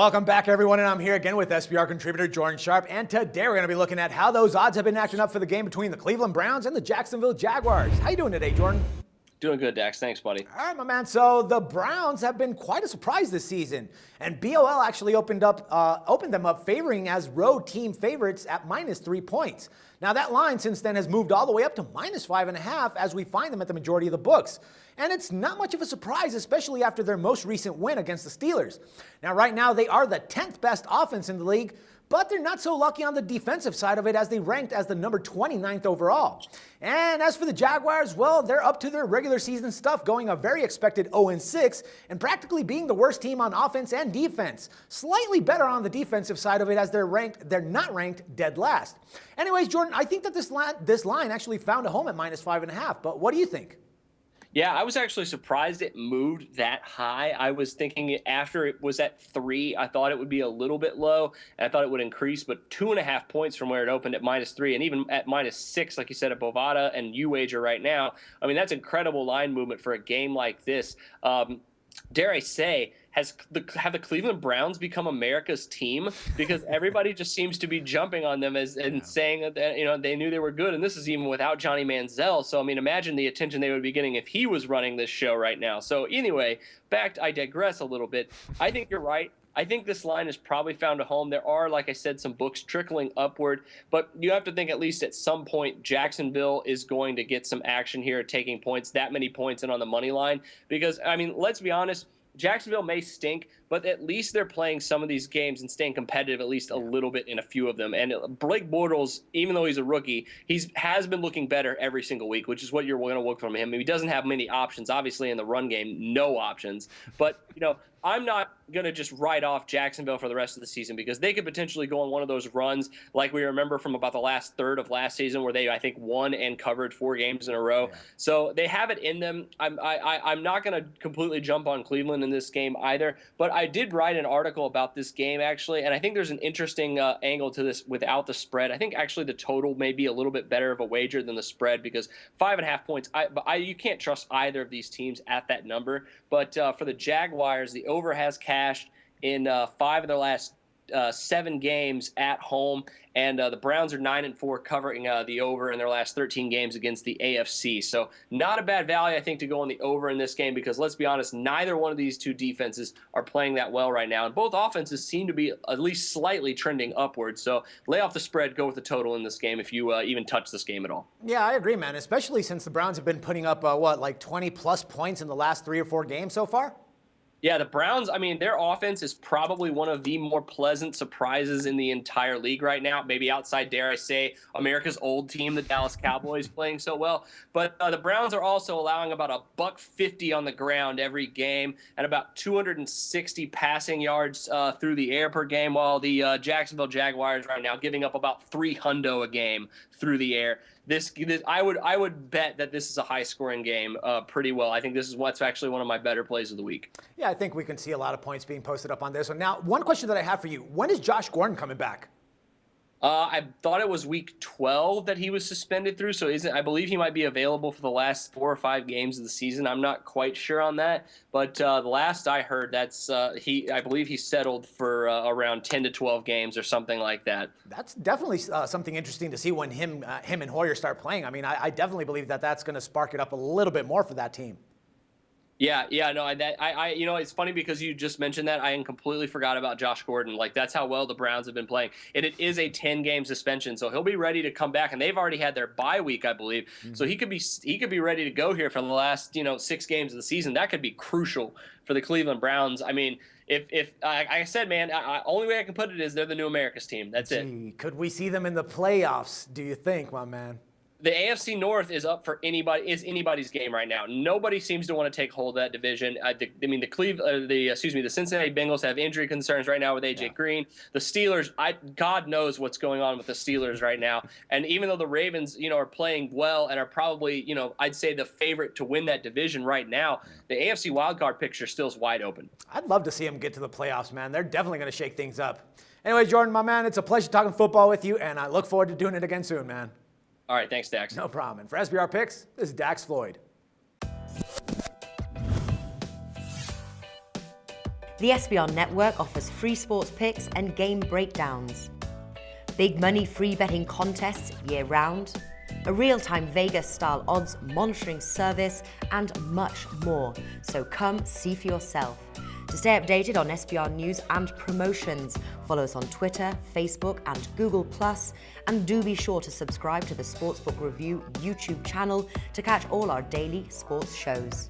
Welcome back, everyone, and I'm here again with SBR Contributor Jordan Sharp, and today we're going to be looking at how those odds have been acting up for the game between the Cleveland Browns and the Jacksonville Jaguars. How you doing today, Jordan? Doing good, Dax. Thanks, buddy. All right, my man. So the Browns have been quite a surprise this season, and BOL actually opened them up favoring as road team favorites at -3 points. Now that line since then has moved all the way up to -5.5 as we find them at the majority of the books. And it's not much of a surprise, especially after their most recent win against the Steelers. Now, right now, they are the 10th best offense in the league, but they're not so lucky on the defensive side of it as they ranked as the number 29th overall. And as for the Jaguars, well, they're up to their regular season stuff, going a very expected 0-6 and practically being the worst team on offense and defense. Slightly better on the defensive side of it as they're not ranked dead last. Anyways, Jordan, I think that this line actually found a home at -5.5, but what do you think? Yeah, I was actually surprised it moved that high. I was thinking after it was at 3, I thought it would be a little bit low, and I thought it would increase, but 2.5 points from where it opened at -3, and even at -6, like you said, at Bovada and UWager right now. I mean, that's incredible line movement for a game like this. Dare I say, have the Cleveland Browns become America's team? Because everybody just seems to be jumping on them and saying that they knew they were good, and this is even without Johnny Manziel. So I mean, imagine the attention they would be getting if he was running this show right now. So anyway, I digress a little bit. I think you're right. I think this line has probably found a home. There are, like I said, some books trickling upward, but you have to think at least at some point Jacksonville is going to get some action here, taking points, that many points in on the money line. Because, I mean, let's be honest, Jacksonville may stink, but at least they're playing some of these games and staying competitive at least a little bit in a few of them. And Blake Bortles, even though he's a rookie, has been looking better every single week, which is what you're going to look from him. He doesn't have many options. Obviously, in the run game, no options. But, I'm not going to just write off Jacksonville for the rest of the season because they could potentially go on one of those runs like we remember from about the last third of last season where they, I think, won and covered 4 games in a row. Yeah. So they have it in them. I'm not going to completely jump on Cleveland in this game either, but I did write an article about this game, actually, and I think there's an interesting angle to this without the spread. I think actually the total may be a little bit better of a wager than the spread because 5.5 points, you can't trust either of these teams at that number. But for the Jaguars, the over has cashed in 5 of their last 7 games at home, and the Browns are 9-4 covering the over in their last 13 games against the AFC. So not a bad value, I think, to go on the over in this game because let's be honest, neither one of these two defenses are playing that well right now, and both offenses seem to be at least slightly trending upwards. So lay off the spread, go with the total in this game if you even touch this game at all. Yeah, I agree, man, especially since the Browns have been putting up, like 20-plus points in the last 3 or 4 games so far? Yeah, the Browns, I mean, their offense is probably one of the more pleasant surprises in the entire league right now, maybe outside, dare I say, America's old team, the Dallas Cowboys, playing so well. But the Browns are also allowing about $150 on the ground every game and about 260 passing yards through the air per game, while the Jacksonville Jaguars right now giving up about 300 a game through the air. I would bet that this is a high-scoring game pretty well. I think this is what's actually one of my better plays of the week. Yeah, I think we can see a lot of points being posted up on this one. Now, one question that I have for you: when is Josh Gordon coming back? I thought it was week 12 that he was suspended through, so I believe he might be available for the last 4 or 5 games of the season. I'm not quite sure on that, but the last I heard, I believe he settled for around 10 to 12 games or something like that. That's definitely something interesting to see when him and Hoyer start playing. I mean, I definitely believe that that's going to spark it up a little bit more for that team. Yeah, no, it's funny because you just mentioned that. I completely forgot about Josh Gordon. Like, that's how well the Browns have been playing. And it is a 10-game suspension, so he'll be ready to come back. And they've already had their bye week, I believe. Mm-hmm. So he could be ready to go here for the last 6 games of the season. That could be crucial for the Cleveland Browns. I mean, if like I said, man, only way I can put it is they're the new America's team. That's it. Could we see them in the playoffs? Do you think, my man? The AFC North is up for anybody's game right now. Nobody seems to want to take hold of that division. The Cincinnati Bengals have injury concerns right now with AJ Green. The Steelers, God knows what's going on with the Steelers right now. And even though the Ravens, are playing well and are probably, I'd say the favorite to win that division right now, the AFC wildcard picture still is wide open. I'd love to see them get to the playoffs, man. They're definitely going to shake things up. Anyway, Jordan, my man, it's a pleasure talking football with you, and I look forward to doing it again soon, man. All right, thanks, Dax. No problem. And for SBR Picks, this is Dax Floyd. The SBR network offers free sports picks and game breakdowns, big money free betting contests year-round, a real-time Vegas-style odds monitoring service, and much more. So come see for yourself. To stay updated on SBR news and promotions, follow us on Twitter, Facebook, and Google+, and do be sure to subscribe to the Sportsbook Review YouTube channel to catch all our daily sports shows.